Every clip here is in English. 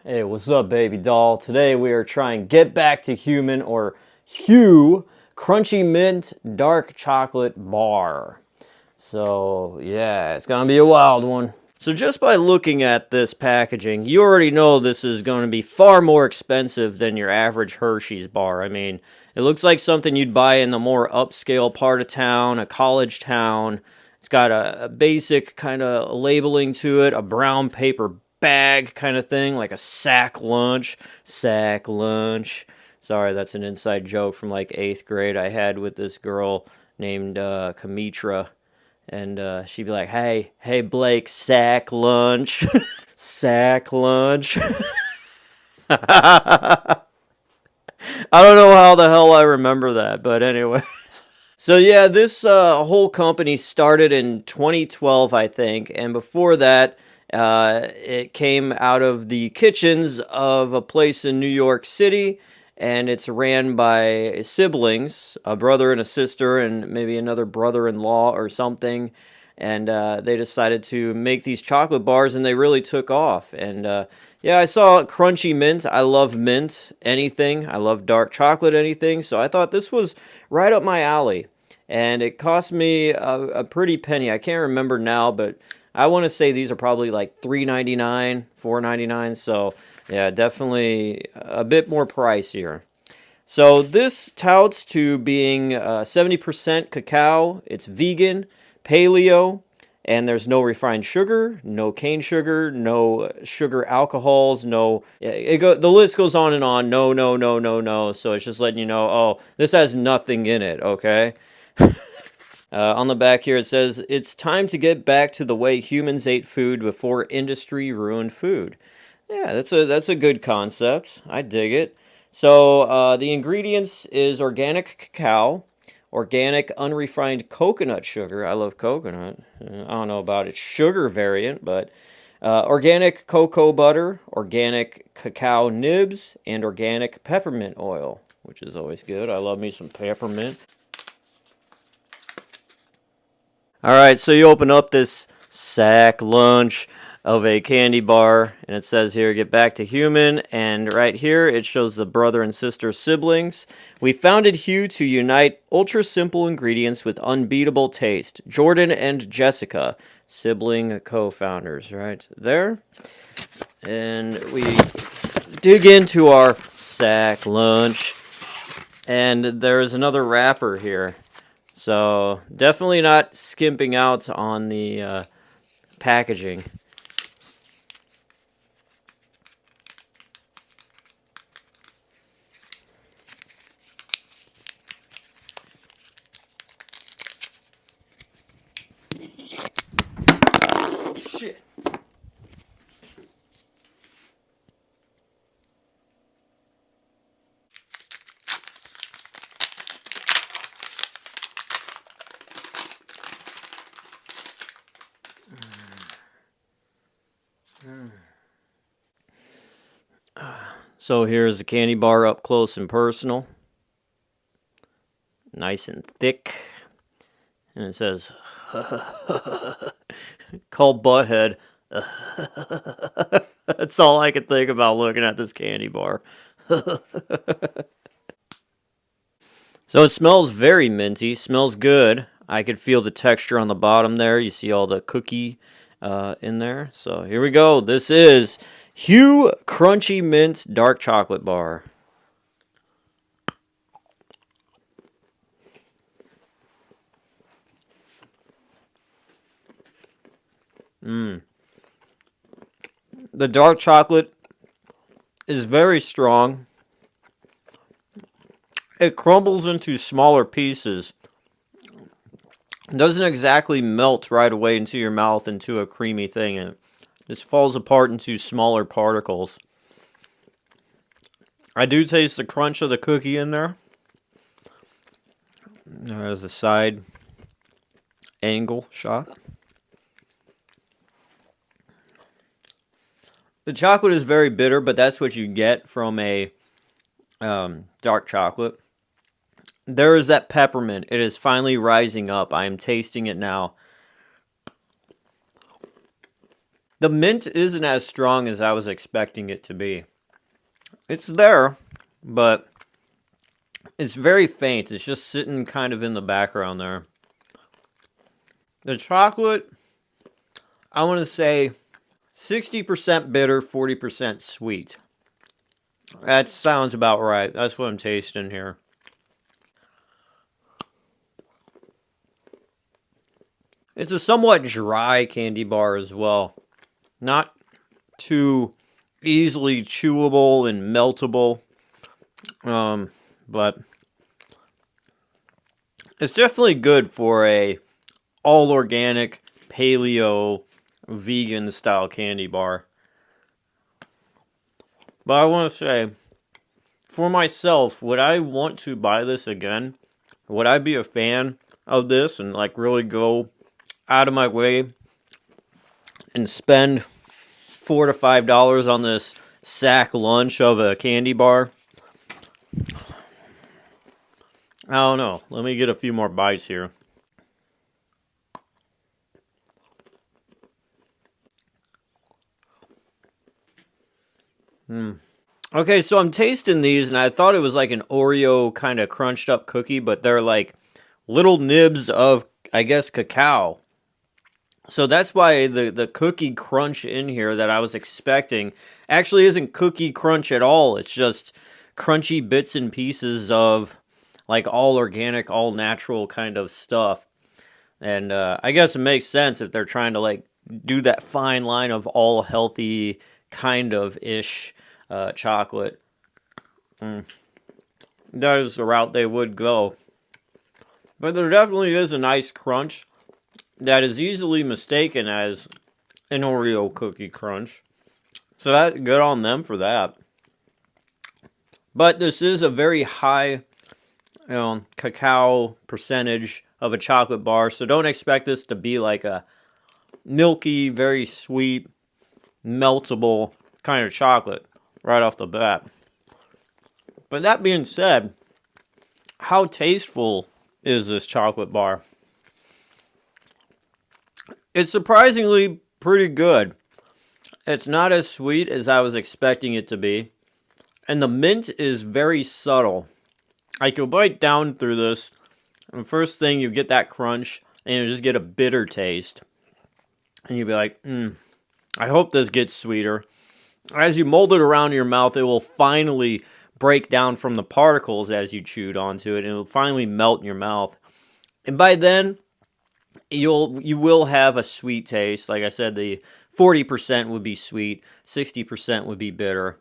Hey, what's up, baby doll? Today we are trying Get Back to Human or Hue Crunchy Mint Dark Chocolate Bar. So, yeah, it's gonna be a wild one. So, just by looking at this packaging, you already know this is going to be far more expensive than your average Hershey's bar. I mean, it looks like something you'd buy in the more upscale part of town, a college town. It's got a basic kind of labeling to it, a brown paper bag kind of thing, like a sack lunch. Sack lunch. Sorry, that's an inside joke from like 8th grade I had with this girl named Kamitra. And she'd be like, hey, Blake, sack lunch. Sack lunch. I don't know how the hell I remember that, but anyway. So yeah, this whole company started in 2012, I think, and before that, it came out of the kitchens of a place in New York City, and it's ran by siblings, a brother and a sister, and maybe another brother-in-law or something. And they decided to make these chocolate bars, and they really took off. And yeah, I saw crunchy mint. I love mint anything. I love dark chocolate anything. So I thought this was right up my alley. And it cost me a pretty penny. I can't remember now, but I want to say these are probably like $3.99, $4.99. So yeah, definitely a bit more pricier. So this touts to being 70% cacao. It's vegan, paleo, and there's no refined sugar, no cane sugar, no sugar alcohols, no. The list goes on and on. No, no, no, no, no. So it's just letting you know. Oh, this has nothing in it. Okay. On the back here it says, it's time to get back to the way humans ate food before industry ruined food. Yeah, that's a good concept. I dig it. So the ingredients is organic cacao, organic unrefined coconut sugar. I love coconut. I don't know about its sugar variant, but organic cocoa butter, organic cacao nibs, and organic peppermint oil, which is always good. I love me some peppermint. All right, so you open up this sack lunch of a candy bar, and it says here, get back to human, and right here it shows the brother and sister siblings. We founded Hue to unite ultra-simple ingredients with unbeatable taste. Jordan and Jessica, sibling co-founders, right there. And we dig into our sack lunch, and there's another wrapper here. So definitely not skimping out on the packaging. Shit. So here's the candy bar up close and personal. Nice and thick. And it says, call Butthead. That's all I could think about looking at this candy bar. So it smells very minty, smells good. I could feel the texture on the bottom there. You see all the cookie in there. So here we go. This is Hue Crunchy Mint Dark Chocolate Bar. The dark chocolate is very strong. It crumbles into smaller pieces. It doesn't exactly melt right away into your mouth into a creamy thing. It just falls apart into smaller particles. I do taste the crunch of the cookie in there. There's a side angle shot. The chocolate is very bitter, but that's what you get from a dark chocolate. There is that peppermint. It is finally rising up. I am tasting it now. The mint isn't as strong as I was expecting it to be. It's there, but it's very faint. It's just sitting kind of in the background there. The chocolate, I want to say 60% bitter, 40% sweet. That sounds about right. That's what I'm tasting here. It's a somewhat dry candy bar as well. Not too easily chewable and meltable. But it's definitely good for a all organic paleo vegan style candy bar. But I want to say, for myself, would I want to buy this again? Would I be a fan of this and like really go out of my way and spend $4 to $5 on this sack lunch of a candy bar? I don't know. Let me get a few more bites here. Okay, so I'm tasting these, and I thought it was like an Oreo kind of crunched up cookie, but they're like little nibs of, I guess, cacao. So that's why the cookie crunch in here that I was expecting actually isn't cookie crunch at all. It's just crunchy bits and pieces of like all organic, all natural kind of stuff. And I guess it makes sense if they're trying to like do that fine line of all healthy kind of ish chocolate. That is the route they would go. But there definitely is a nice crunch that is easily mistaken as an Oreo cookie crunch. So that good on them for that. But this is a very high, cacao percentage of a chocolate bar. So don't expect this to be like a milky, very sweet, meltable kind of chocolate right off the bat. But that being said, how tasteful is this chocolate bar? It's surprisingly pretty good. It's not as sweet as I was expecting it to be. And the mint is very subtle. Like you'll bite down through this, and first thing you get that crunch, and you just get a bitter taste. And you'll be like, I hope this gets sweeter. As you mold it around your mouth, it will finally break down from the particles as you chewed onto it, and it will finally melt in your mouth. And by then, you will have a sweet taste. Like I said, the 40% would be sweet, 60% would be bitter.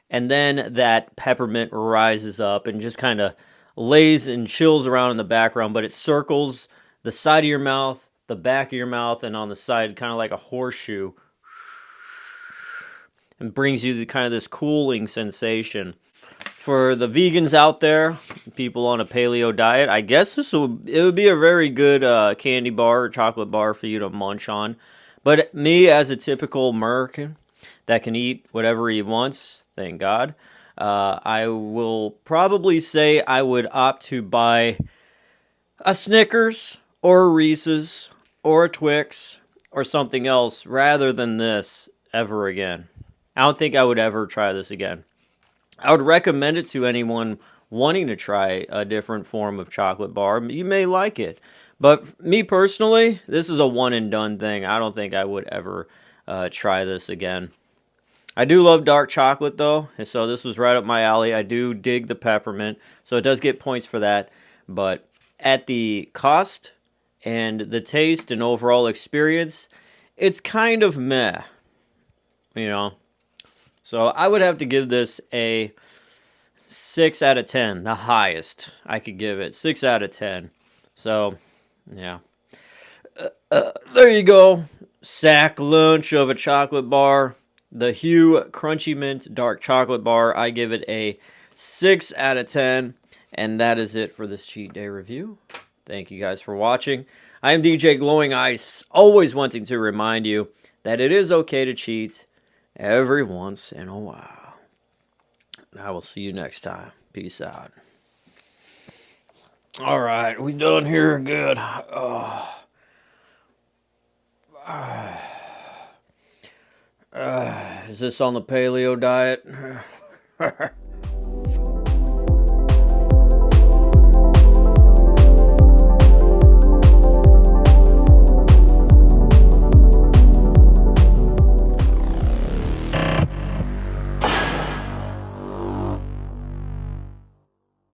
And then that peppermint rises up and just kind of lays and chills around in the background, but it circles the side of your mouth, the back of your mouth, and on the side, kind of like a horseshoe, and brings you the kind of this cooling sensation. For the vegans out there, people on a paleo diet, I guess it would be a very good candy bar or chocolate bar for you to munch on. But me, as a typical American that can eat whatever he wants, thank God, I will probably say I would opt to buy a Snickers or a Reese's or a Twix or something else rather than this ever again. I don't think I would ever try this again. I would recommend it to anyone wanting to try a different form of chocolate bar. You may like it. But me personally, this is a one and done thing. I don't think I would ever try this again. I do love dark chocolate though, and so this was right up my alley. I do dig the peppermint, so it does get points for that. But at the cost and the taste and overall experience, it's kind of meh, you know. So I would have to give this a 6 out of 10, the highest I could give it. 6 out of 10. So, yeah. There you go. Sack lunch of a chocolate bar. The Hue Crunchy Mint Dark Chocolate Bar. I give it a 6 out of 10. And that is it for this cheat day review. Thank you guys for watching. I am DJ Glowing Ice, always wanting to remind you that it is okay to cheat every once in a while. I will see you next time. Peace out. All right, we done here good. Is this on the paleo diet?